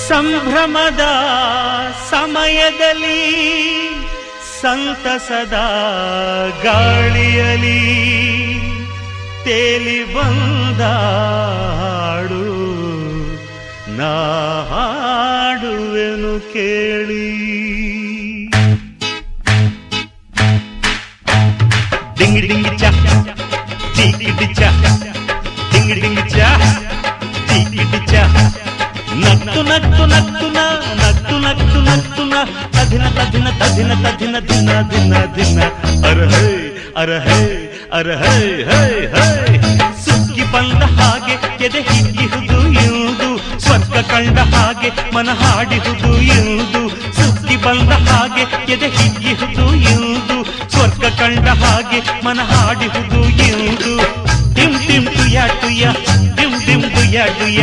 ಸಂಭ್ರಮದ ಸಮಯದಲ್ಲಿ ಸಂತಸದ ಗಾಳಿಯಲಿ ತೇಲಿ ಬಂದ ಹಾಡು ನಾ ಹಾಡುವೆನು ಕೇಳಿ. ಡಿಂಗ್ ಡಿಂಗ್ ಚ ಟಿಕಿಟಿ ಚ ಡಿಂಗ್ ಡಿಂಗ್ ಚ ಟಿಕಿಟಿ ಚ ನಕ್ತು ನಕ್ತು ನಕ್ತು ನ ನಕ್ತು ನಕ್ತು ನಕ್ತು ನ ತಧಿನ ತಧಿನ ತಧಿನ ತಧಿನ ದಿನ ದಿನ ದಿನ ಅರಹೇ ಅರಹೇ ಅರಹೇ ಹೇ ಹೇ ಸುಗ್ಗಿ ಬಂದ ಹಾಗೆ ಎದೆ ಹಿಗ್ಗಿಹುದು ಇರುವುದು ಸ್ವರ್ಗ ಕಂಡ ಹಾಗೆ ಮನ ಹಾಡಿಹುದು ಇರುವುದು ಸುಗ್ಗಿ ಬಂದ ಹಾಗೆ ಎದೆ ಹಿಗ್ಗಿಹುದು ಇರುವುದು ಸ್ವರ್ಗ ಕಂಡ ಹಾಗೆ ಮನ ಹಾಡಿಹುದು ಇರುವುದು ಟಿಮ್ ಟಿಮ್ ಟುಯ ಟುಯ ಟಿಮ್ ಟಿಮ್ ಟುಯ ಟುಯ